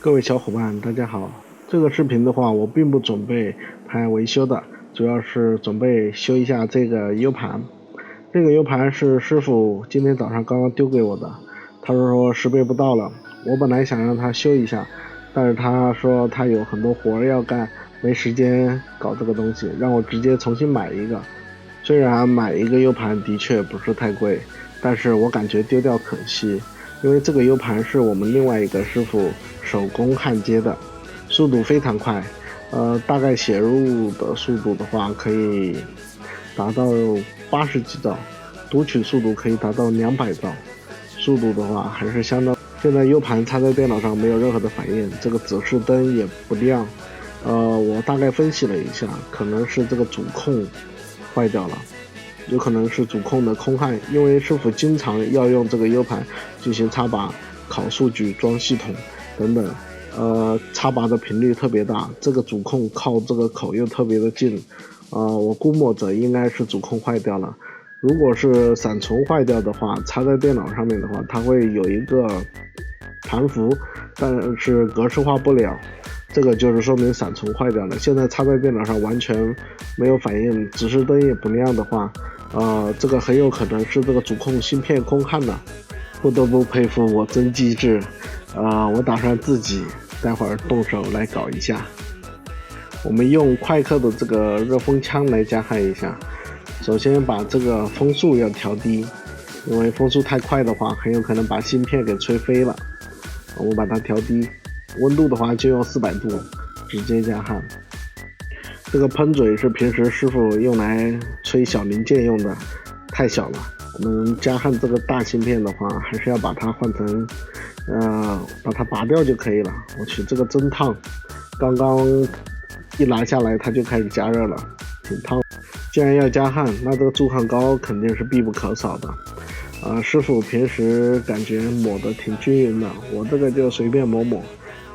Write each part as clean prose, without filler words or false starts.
各位小伙伴，大家好。这个视频的话，我并不准备拍维修的，主要是准备修一下这个 U 盘。这个 U 盘是师傅今天早上刚刚丢给我的，他说10倍不到了。我本来想让他修一下，但是他说他有很多活要干，没时间搞这个东西，让我直接重新买一个。虽然买一个 U 盘的确不是太贵，但是我感觉丢掉可惜。因为这个 U 盘是我们另外一个师傅手工焊接的，速度非常快，大概写入的速度的话可以达到80几兆，读取速度可以达到200兆，速度的话还是相当。现在 U 盘插在电脑上没有任何的反应，这个指示灯也不亮，我大概分析了一下，可能是这个主控坏掉了。有可能是主控的空焊，因为师傅经常要用这个 U 盘进行插拔、拷数据、装系统等等，插拔的频率特别大，这个主控靠这个口又特别的近，我估摸着应该是主控坏掉了。如果是闪存坏掉的话，插在电脑上面的话，它会有一个盘符，但是格式化不了。这个就是说明闪存坏掉了。现在插在电脑上完全没有反应，指示灯也不亮的话，这个很有可能是这个主控芯片空焊的。不得不佩服我真机智，我打算自己待会儿动手来搞一下。我们用快克的这个热风枪来加焊一下。首先把这个风速要调低，因为风速太快的话，很有可能把芯片给吹飞了。我们把它调低。温度的话就用400度直接加焊。这个喷嘴是平时师傅用来吹小零件用的，太小了。我们加焊这个大芯片的话，还是要把它换成把它拔掉就可以了。我去，这个真烫，刚刚一拿下来它就开始加热了，挺烫。既然要加焊，那这个助焊膏肯定是必不可少的。师傅平时感觉抹的挺均匀的，我这个就随便抹抹，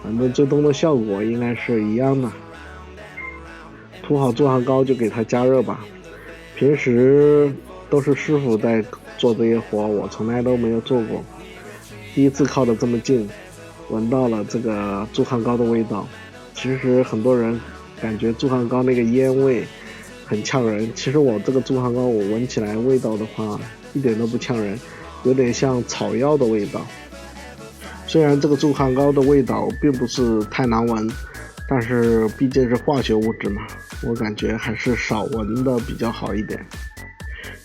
反正最终的效果应该是一样的。涂好助焊膏就给它加热吧。平时都是师傅在做这些活，我从来都没有做过。第一次靠得这么近，闻到了这个助焊膏的味道。其实很多人感觉助焊膏那个烟味很呛人，其实我这个助焊膏我闻起来味道的话一点都不呛人，有点像草药的味道。虽然这个助焊膏的味道并不是太难闻，但是毕竟是化学物质嘛，我感觉还是少闻的比较好一点。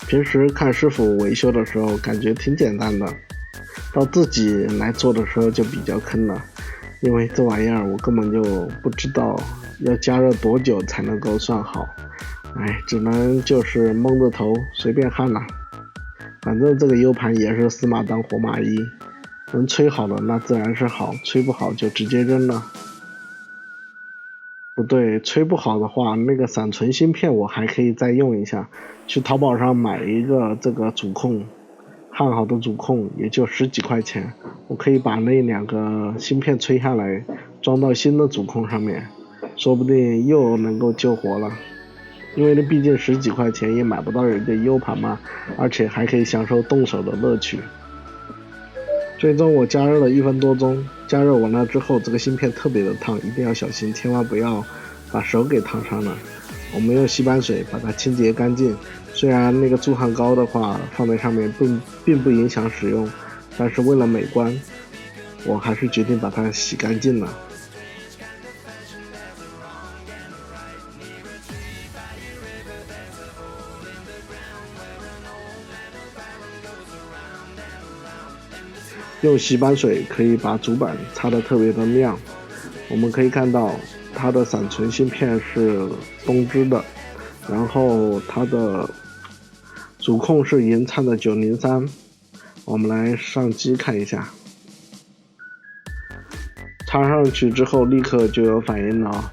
平时看师傅维修的时候感觉挺简单的，到自己来做的时候就比较坑了，因为这玩意儿我根本就不知道要加热多久才能够算好，只能就是蒙着头随便焊了。反正这个 U 盘也是死马当活马医，能吹好了那自然是好，吹不好就直接扔了。不对，吹不好的话，那个闪存芯片我还可以再用一下，去淘宝上买一个这个主控，焊好的主控也就10几块钱，我可以把那2个芯片吹下来，装到新的主控上面，说不定又能够救活了。因为那毕竟10几块钱也买不到人家 U 盘嘛，而且还可以享受动手的乐趣。最终我加热了1分多钟，加热完了之后，这个芯片特别的烫，一定要小心，千万不要把手给烫伤了。我们用洗板水把它清洁干净，虽然那个助焊膏的话放在上面并不影响使用，但是为了美观，我还是决定把它洗干净了。用洗板水可以把主板擦得特别的亮。我们可以看到它的闪存芯片是东芝的，然后它的主控是银灿的903。我们来上机看一下，插上去之后立刻就有反应了，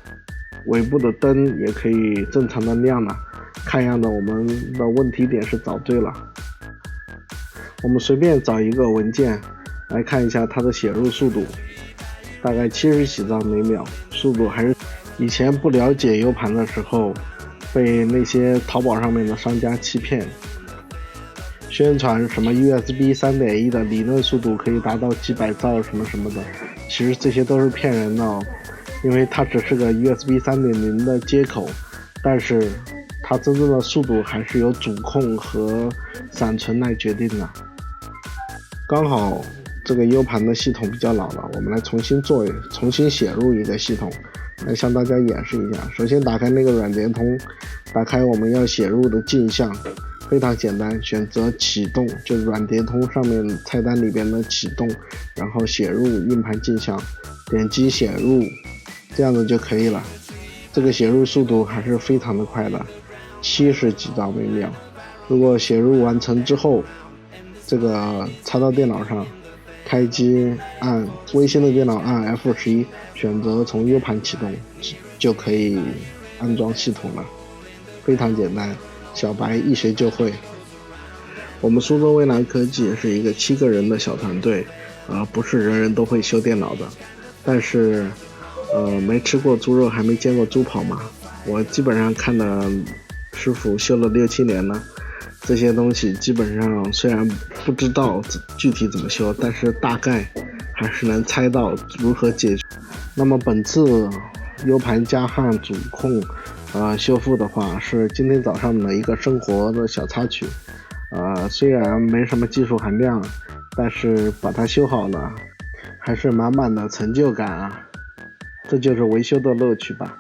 尾部的灯也可以正常的亮了，看样子我们的问题点是找对了。我们随便找一个文件来看一下它的写入速度，大概70几兆每秒，速度还是以前不了解 U 盘的时候被那些淘宝上面的商家欺骗，宣传什么 USB 3.1 的理论速度可以达到几百兆什么什么的，其实这些都是骗人的哦，因为它只是个 USB 3.0 的接口，但是它真正的速度还是由主控和闪存来决定的。刚好这个 U 盘的系统比较老了，我们来重新写入一个系统，来向大家演示一下。首先打开那个软件通，打开我们要写入的镜像，非常简单，选择启动，就是软碟通上面菜单里边的启动，然后写入硬盘镜像，点击写入，这样子就可以了。这个写入速度还是非常的快的，70几兆每秒。如果写入完成之后，这个插到电脑上，开机按微星的电脑按 F11，选择从 U 盘启动，就可以安装系统了，非常简单，小白一学就会。我们苏州微蓝科技是一个7个人的小团队，不是人人都会修电脑的，但是没吃过猪肉还没见过猪跑嘛，我基本上看的师傅修了6、7年了，这些东西基本上虽然不知道具体怎么修，但是大概还是能猜到如何解决。那么本次 U 盘加焊主控修复的话，是今天早上的一个生活的小插曲，虽然没什么技术含量，但是把它修好了，还是满满的成就感啊！这就是维修的乐趣吧。